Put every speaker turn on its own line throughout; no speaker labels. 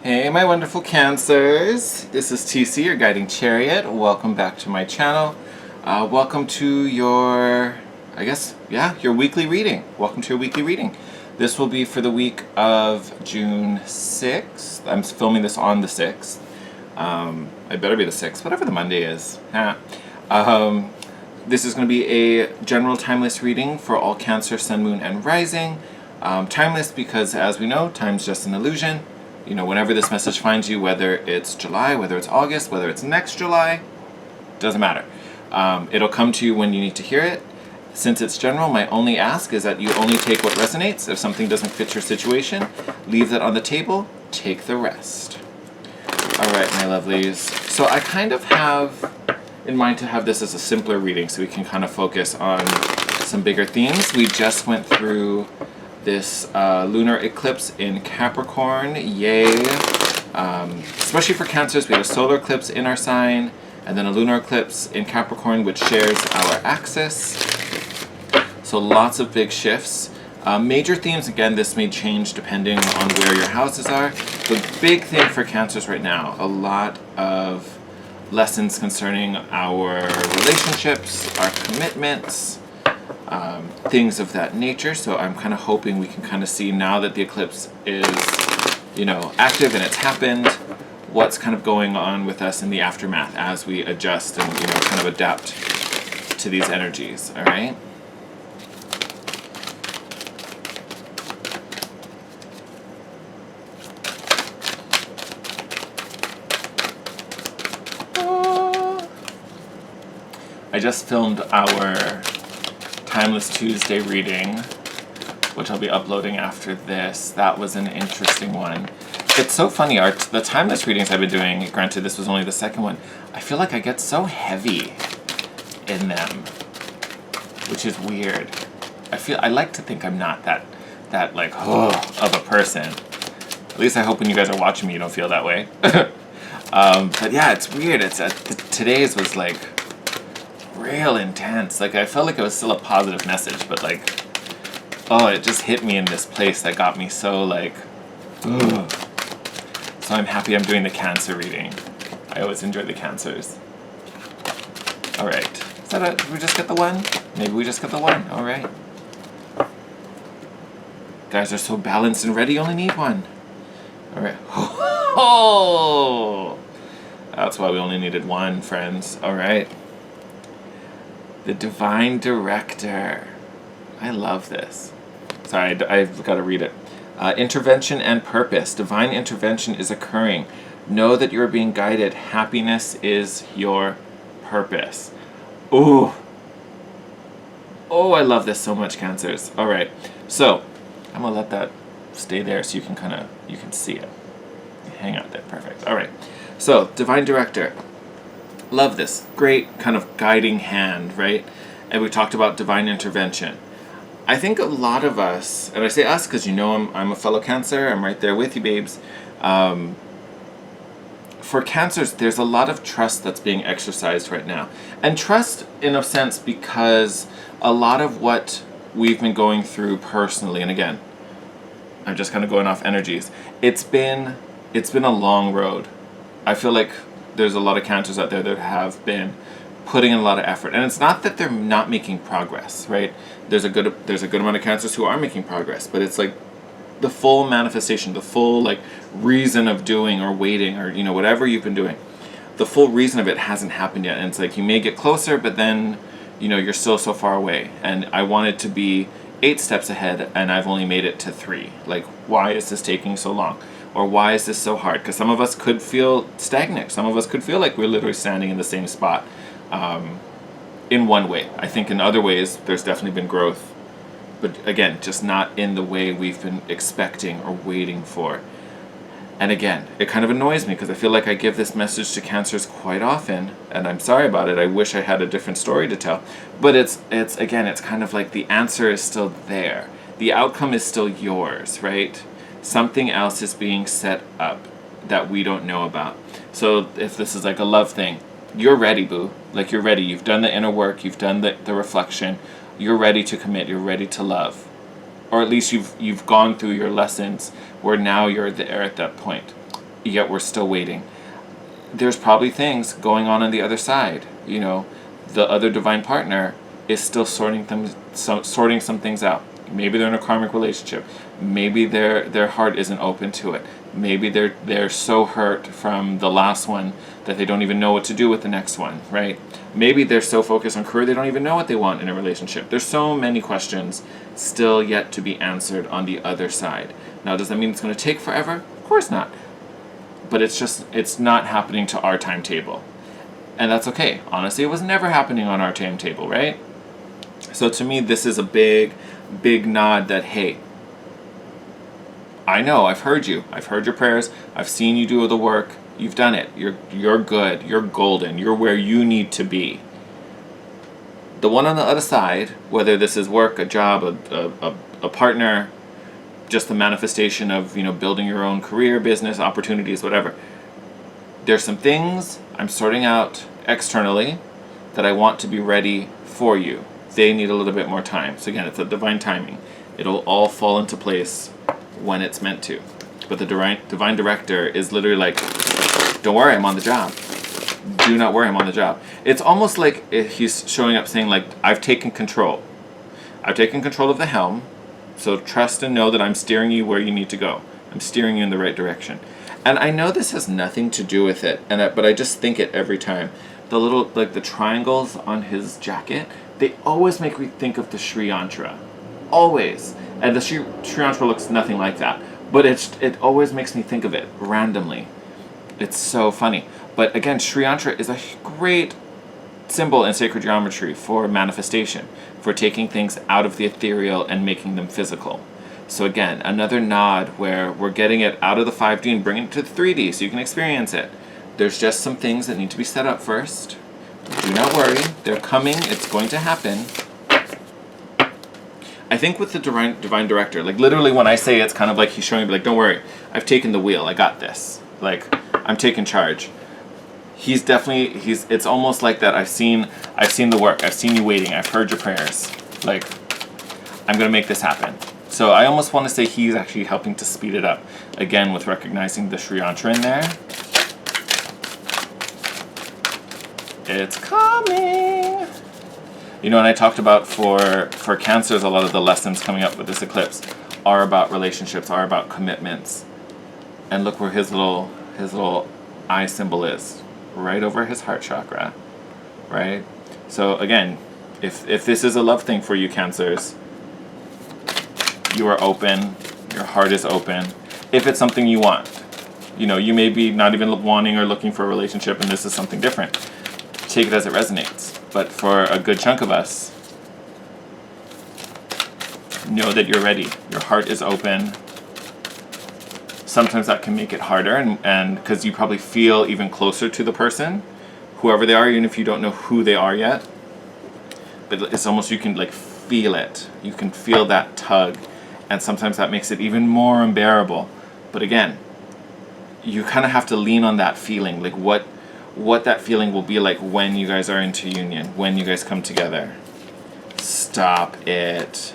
Hey, my wonderful Cancers. This is TC, your guiding chariot. Welcome back to my channel. Welcome to your weekly reading. Welcome to your weekly reading. This will be for the week of June 6th. I'm filming this on the 6th. It better be the 6th, whatever the Monday is. This is going to be a general timeless reading for all Cancer, Sun, Moon, and Rising. Timeless because, as we know, time's just an illusion. You know, whenever this message finds you, whether it's July, whether it's August, whether it's next July, doesn't matter. It'll come to you when you need to hear it. Since it's general, my only ask is that you only take what resonates. If something doesn't fit your situation, leave that on the table, take the rest. Alright, my lovelies. So I kind of have in mind to have this as a simpler reading so we can kind of focus on some bigger themes. We just went through this lunar eclipse in Capricorn, yay. Especially for Cancers, we had a solar eclipse in our sign, and then a lunar eclipse in Capricorn, which shares our axis. So lots of big shifts. Major themes, again, this may change depending on where your houses are. The big thing for Cancers right now, a lot of lessons concerning our relationships, our commitments, things of that nature. So I'm kind of hoping we can kind of see now that the eclipse is, active and it's happened, what's kind of going on with us in the aftermath as we adjust and, kind of adapt to these energies, all right? I just filmed our Timeless Tuesday reading, which I'll be uploading after this. That was an interesting one. It's so funny, the Timeless readings I've been doing, granted this was only the second one, I feel like I get so heavy in them, which is weird. I like to think I'm not that of a person. At least I hope when you guys are watching me you don't feel that way. But yeah, it's weird. Today's was like real intense. Like, I felt like it was still a positive message, but it just hit me in this place that got me so ugh. So I'm happy I'm doing the Cancer reading. I always enjoy the Cancers. Alright. Did we just get the one? Maybe we just got the one. Alright. Guys are so balanced and ready, you only need one. Alright. Oh! That's why we only needed one, friends. Alright. The Divine Director. I love this. Sorry, I've got to read it. Intervention and purpose. Divine intervention is occurring. Know that you're being guided. Happiness is your purpose. Ooh. Oh, I love this so much, Cancers. All right. So, I'm going to let that stay there so you can see it. Hang out there. Perfect. All right. So, Divine Director. Love this. Great kind of guiding hand, right? And we talked about divine intervention. I think a lot of us, and I say us because I'm a fellow Cancer, I'm right there with you, babes. For Cancers, there's a lot of trust that's being exercised right now. And trust, in a sense, because a lot of what we've been going through personally, and again, I'm just kind of going off energies, it's been a long road. I feel like there's a lot of Cancers out there that have been putting in a lot of effort, and it's not that they're not making progress, right? There's a good amount of Cancers who are making progress, but it's like the full manifestation, the full reason of doing or waiting or whatever you've been doing, the full reason of it hasn't happened yet, and it's like you may get closer, but then you're still so far away. And I wanted to be 8 steps ahead, and I've only made it to 3. Like, why is this taking so long? Or why is this so hard? Because some of us could feel stagnant. Some of us could feel like we're literally standing in the same spot. In one way. I think in other ways, there's definitely been growth. But again, just not in the way we've been expecting or waiting for. And again, it kind of annoys me because I feel like I give this message to Cancers quite often. And I'm sorry about it. I wish I had a different story to tell. But it's kind of like the answer is still there. The outcome is still yours, right? Something else is being set up that we don't know about. So if this is like a love thing, you're ready, boo. Like, you're ready. You've done the inner work. You've done the reflection. You're ready to commit. You're ready to love. Or at least you've gone through your lessons where now you're there at that point. yet we're still waiting. There's probably things going on the other side. The other divine partner is still sorting some things out. Maybe they're in a karmic relationship. Maybe their heart isn't open to it. Maybe they're so hurt from the last one that they don't even know what to do with the next one, right? Maybe they're so focused on career they don't even know what they want in a relationship. There's so many questions still yet to be answered on the other side. Now, does that mean it's going to take forever? Of course not. But it's not happening to our timetable. And that's okay. Honestly, it was never happening on our timetable, right? So to me, this is a big, big nod that, hey, I know, I've heard you. I've heard your prayers. I've seen you do the work. You've done it. You're good. You're golden. You're where you need to be. The one on the other side, whether this is work, a job, a partner, just the manifestation of, building your own career, business, opportunities, whatever. There's some things I'm sorting out externally that I want to be ready for you. They need a little bit more time. So again, it's a divine timing. It'll all fall into place when it's meant to. But the divine director is literally like, don't worry, I'm on the job. Do not worry, I'm on the job. It's almost like he's showing up saying, like, I've taken control. I've taken control of the helm. So trust and know that I'm steering you where you need to go. I'm steering you in the right direction. And I know this has nothing to do with it, but I just think it every time. The little, the triangles on his jacket, they always make me think of the Sri Yantra. Always. And the Sri Yantra looks nothing like that. But it always makes me think of it randomly. It's so funny. But again, Sri Yantra is a great symbol in sacred geometry for manifestation, for taking things out of the ethereal and making them physical. So again, another nod where we're getting it out of the 5D and bringing it to the 3D so you can experience it. There's just some things that need to be set up first. Do not worry, they're coming, it's going to happen. I think with the divine director, literally when I say it's kind of like he's showing me, don't worry, I've taken the wheel, I got this. I'm taking charge. It's almost like that. I've seen the work. I've seen you waiting. I've heard your prayers. I'm going to make this happen. So I almost want to say he's actually helping to speed it up. Again, with recognizing the Sri Yantra in there. It's coming. And I talked about for Cancers, a lot of the lessons coming up with this eclipse are about relationships, are about commitments. And look where his little eye symbol is. Right over his heart chakra, right? So again, if this is a love thing for you, Cancers, you are open, your heart is open. If it's something you want, you may be not even wanting or looking for a relationship and this is something different. Take it as it resonates. But for a good chunk of us, know that you're ready. Your heart is open. Sometimes that can make it harder, and because you probably feel even closer to the person, whoever they are, even if you don't know who they are yet. But it's almost, you can feel it. You can feel that tug, and sometimes that makes it even more unbearable. But again, you kind of have to lean on that feeling, what that feeling will be like when you guys are into union, when you guys come together. Stop it.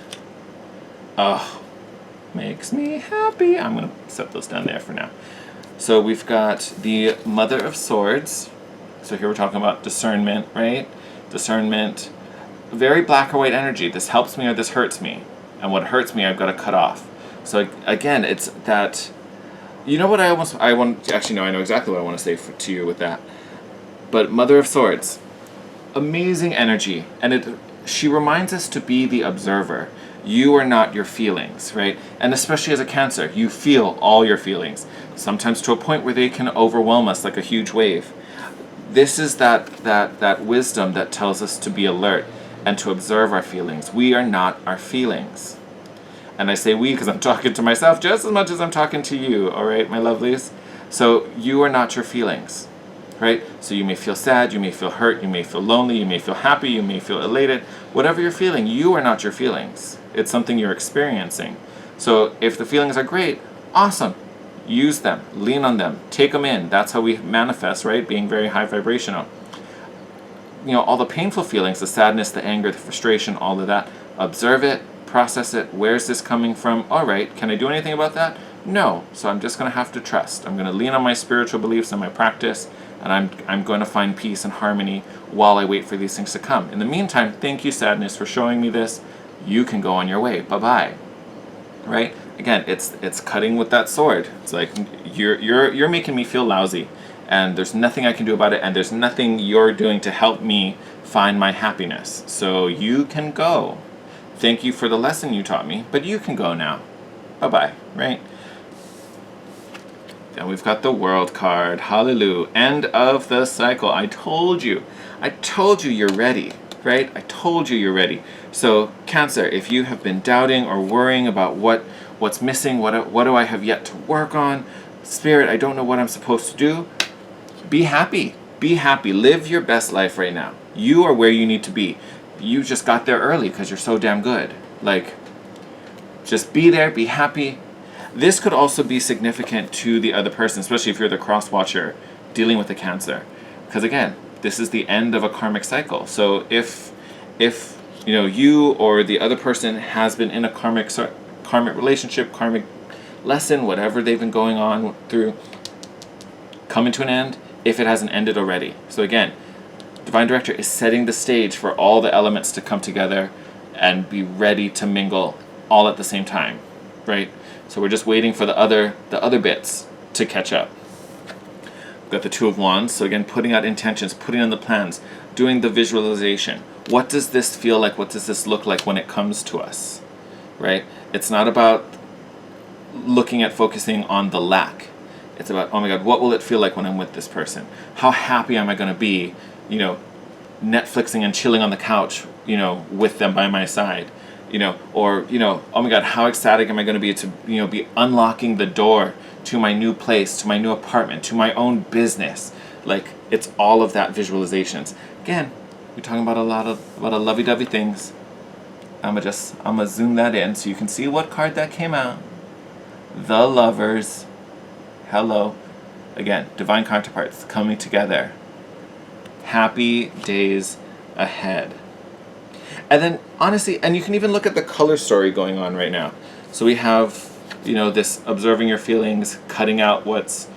Oh. Makes me happy. I'm going to set those down there for now. So we've got the Mother of Swords. So here we're talking about discernment, right? Discernment. Very black or white energy. This helps me or this hurts me. And what hurts me, I've got to cut off. So again, it's that... I know exactly what I want to say to you with that. But Mother of Swords. Amazing energy. And she reminds us to be the observer. You are not your feelings, right? And especially as a Cancer, you feel all your feelings, sometimes to a point where they can overwhelm us like a huge wave. This is that wisdom that tells us to be alert and to observe our feelings. We are not our feelings. And I say we because I'm talking to myself just as much as I'm talking to you, all right, my lovelies? So you are not your feelings, right? So you may feel sad, you may feel hurt, you may feel lonely, you may feel happy, you may feel elated. Whatever you're feeling, you are not your feelings. It's something you're experiencing. So if the feelings are great, awesome. Use them. Lean on them. Take them in. That's how we manifest, right? Being very high vibrational. All the painful feelings, the sadness, the anger, the frustration, all of that, observe it, process it. Where's this coming from? All right, can I do anything about that? No. So I'm just going to have to trust. I'm going to lean on my spiritual beliefs and my practice, and I'm going to find peace and harmony while I wait for these things to come. In the meantime, thank you, sadness, for showing me this. You can go on your way. Bye-bye. Right? Again, it's cutting with that sword. It's like you're making me feel lousy, and there's nothing I can do about it, and there's nothing you're doing to help me find my happiness. So you can go. Thank you for the lesson you taught me, but you can go now. Bye-bye, right? Then we've got the World card. Hallelujah. End of the cycle. I told you you're ready, right? I told you you're ready. So, Cancer, if you have been doubting or worrying about what's missing, what do I have yet to work on? Spirit, I don't know what I'm supposed to do. Be happy. Be happy. Live your best life right now. You are where you need to be. You just got there early because you're so damn good. Like, just be there, be happy. This could also be significant to the other person, especially if you're the cross watcher dealing with the Cancer. Because again, this is the end of a karmic cycle. So if you or the other person has been in a karmic relationship, karmic lesson, whatever they've been going on through, coming to an end if it hasn't ended already. So again, Divine Director is setting the stage for all the elements to come together and be ready to mingle all at the same time, right? So we're just waiting for the other bits to catch up. We've got the Two of Wands. So again, putting out intentions, putting on the plans, doing the visualization. What does this feel like? What does this look like when it comes to us, right? It's not about focusing on the lack. It's about, oh my God, what will it feel like when I'm with this person? How happy am I going to be, Netflixing and chilling on the couch, with them by my side, or, oh my God, how ecstatic am I going to be to, be unlocking the door to my new place, to my new apartment, to my own business. Like, it's all of that visualizations. Again, we're talking about a lot of lovey-dovey things. I'm gonna zoom that in so you can see what card that came out. The Lovers. Hello. Again, divine counterparts coming together. Happy days ahead. And then, honestly, and you can even look at the color story going on right now. So we have, this observing your feelings, cutting out what's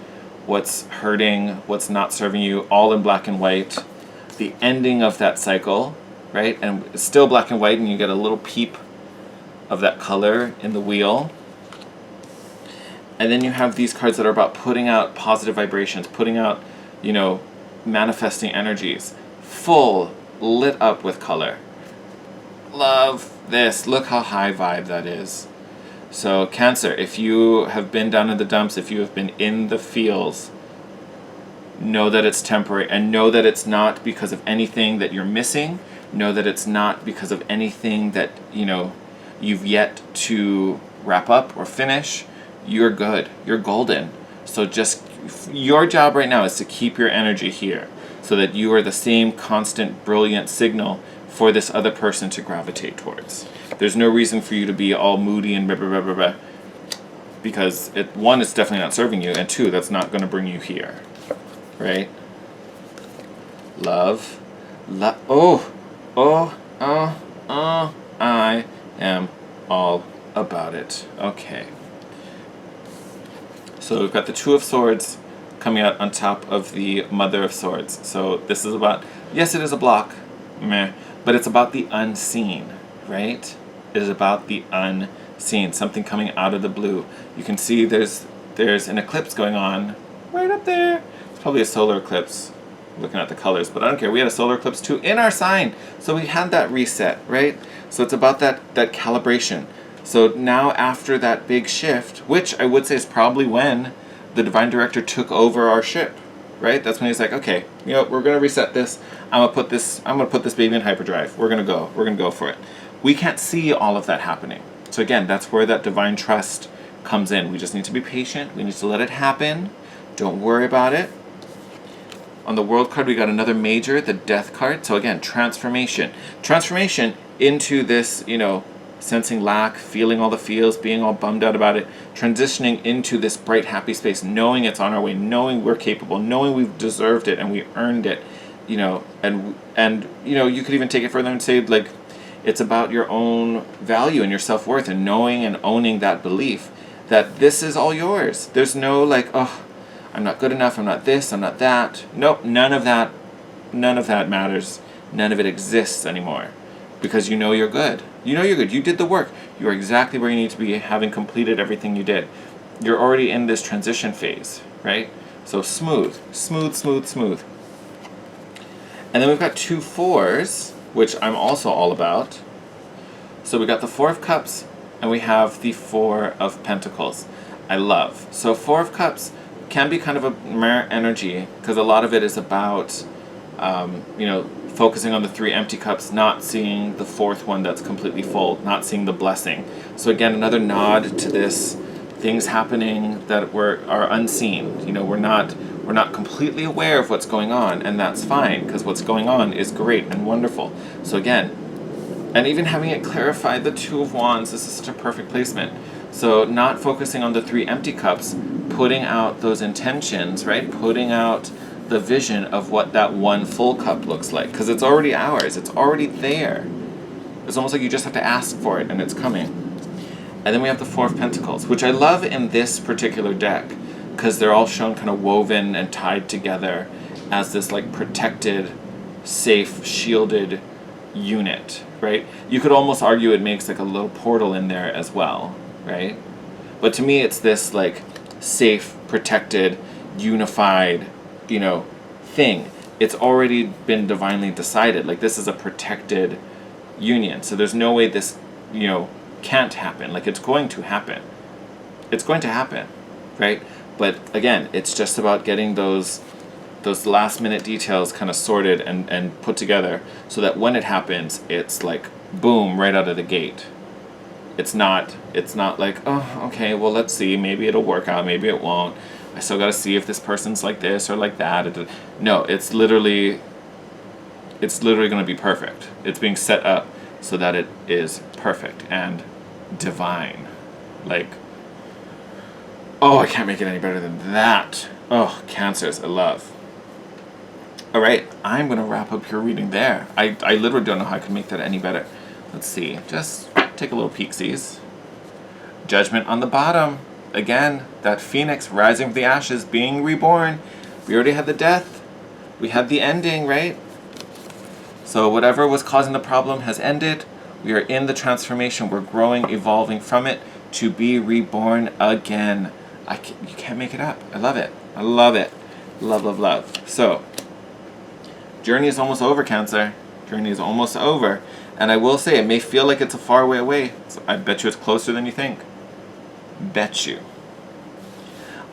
hurting, what's not serving you, all in black and white. The ending of that cycle, right? And it's still black and white, and you get a little peep of that color in the wheel. And then you have these cards that are about putting out positive vibrations, putting out, manifesting energies, full, lit up with color. Love this. Look how high vibe that is. So, Cancer, if you have been down in the dumps, if you have been in the feels, know that it's temporary, and know that it's not because of anything that you're missing. Know that it's not because of anything that, you've yet to wrap up or finish. You're good. You're golden. So just, your job right now is to keep your energy here so that you are the same constant, brilliant signal for this other person to gravitate towards. There's no reason for you to be all moody and blah, blah, blah, blah, blah, because one, it's definitely not serving you, and two, that's not going to bring you here, right? Love. I am all about it. Okay. So we've got the Two of Swords coming out on top of the Mother of Swords. So this is about, yes, it is a block, but it's about the unseen, right? It is about the unseen, something coming out of the blue. You can see there's an eclipse going on right up there. It's probably a solar eclipse, looking at the colors, but I don't care. We had a solar eclipse too in our sign, so we had that reset, right? So it's about that calibration. So now after that big shift, which I would say is probably when the Divine Director took over our ship, right? That's when he's like, okay, we're gonna reset this. I'm gonna put this baby in hyperdrive. We're gonna go for it. We can't see all of that happening. So again, that's where that divine trust comes in. We just need to be patient. We need to let it happen. Don't worry about it. On the World card, we got another major, the Death card. So again, transformation. Transformation into this, sensing lack, feeling all the feels, being all bummed out about it, transitioning into this bright, happy space, knowing it's on our way, knowing we're capable, knowing we've deserved it and we earned it, and you could even take it further and say, it's about your own value and your self-worth and knowing and owning that belief that this is all yours. There's no like, oh, I'm not good enough, I'm not this, I'm not that. Nope, none of that matters. None of it exists anymore. Because you know you're good. You know you're good. You did the work. You're exactly where you need to be, having completed everything you did. You're already in this transition phase, right? So smooth, smooth, smooth, smooth. And then we've got 2 4s, which I'm also all about. So we got the 4 of Cups, and we have the 4 of Pentacles. I love. So 4 of Cups can be kind of a meh energy, because a lot of it is about, focusing on the 3 empty cups, not seeing the 4th one that's completely full, not seeing the blessing. So again, another nod to this, things happening that are unseen. We're not completely aware of what's going on, and that's fine, because what's going on is great and wonderful. So again, and even having it clarify the 2 of Wands, this is such a perfect placement. So not focusing on the 3 empty cups, putting out those intentions, right? Putting out the vision of what that 1 full cup looks like, because it's already ours. It's already there. It's almost like you just have to ask for it, and it's coming. And then we have the 4 of Pentacles, which I love in this particular deck, because they're all shown kind of woven and tied together as this like protected, safe, shielded unit, right? You could almost argue it makes like a little portal in there as well, right? But to me, it's this like safe, protected, unified, thing. It's already been divinely decided. Like, this is a protected union. So there's no way this, can't happen. Like, it's going to happen. It's going to happen, right? But again, it's just about getting those last minute details kind of sorted and put together so that when it happens, it's like boom, right out of the gate. It's not like, oh, okay, well, let's see, maybe it'll work out, maybe it won't. I still got to see if this person's like this or like that. No, it's literally going to be perfect. It's being set up so that it is perfect and divine. Like, oh, I can't make it any better than that. Oh, Cancers, I love. All right, I'm going to wrap up your reading there. I literally don't know how I can make that any better. Let's see. Just take a little peeksies. Judgment on the bottom. Again, that phoenix rising from the ashes, being reborn. We already had the death. We had the ending, right? So whatever was causing the problem has ended. We are in the transformation. We're growing, evolving from it to be reborn again. You can't make it up. I love it. I love it. Love, love, love. So, journey is almost over, Cancer. Journey is almost over. And I will say, it may feel like it's a far way away. So I bet you it's closer than you think. Bet you.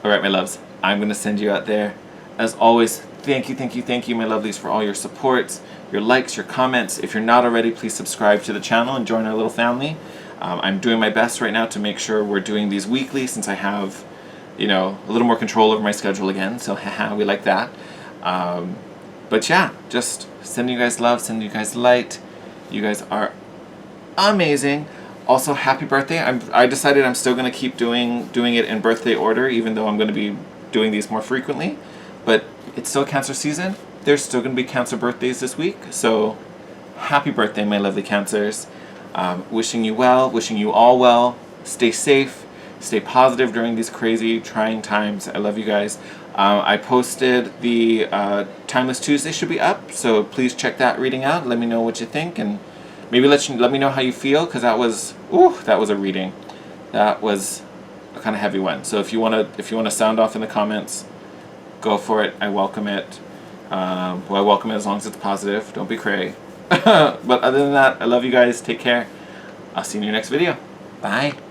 All right, my loves. I'm going to send you out there. As always, thank you, my lovelies, for all your supports, your likes, your comments. If you're not already, please subscribe to the channel and join our little family. I'm doing my best right now to make sure we're doing these weekly, since I have, a little more control over my schedule again. So, we like that. But yeah, just sending you guys love, sending you guys light. You guys are amazing. Also, happy birthday. I decided I'm still going to keep doing it in birthday order, even though I'm going to be doing these more frequently. But it's still Cancer season. There's still going to be Cancer birthdays this week. So, happy birthday, my lovely Cancers. Wishing you well, wishing you all well. Stay safe. Stay positive during these crazy, trying times. I love you guys. I posted the Timeless Tuesday should be up. So, please check that reading out. Let me know what you think. And maybe let me know how you feel, because that was a reading. That was a kind of heavy one. So if you wanna sound off in the comments, go for it. I welcome it. I welcome it as long as it's positive. Don't be cray. But other than that, I love you guys. Take care. I'll see you in your next video. Bye.